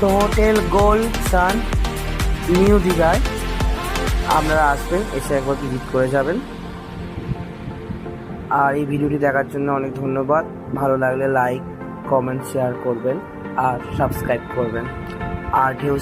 তো hotel gold সান new দীঘায় আপনারা আসবেন, এসে একবার ভিজিট করে যাবেন। আর এই ভিডিওটি দেখার জন্য অনেক ধন্যবাদ। ভালো লাগলে লাইক, কমেন্ট, শেয়ার করবেন আর সাবস্ক্রাইব করবেন। আর ঢেউ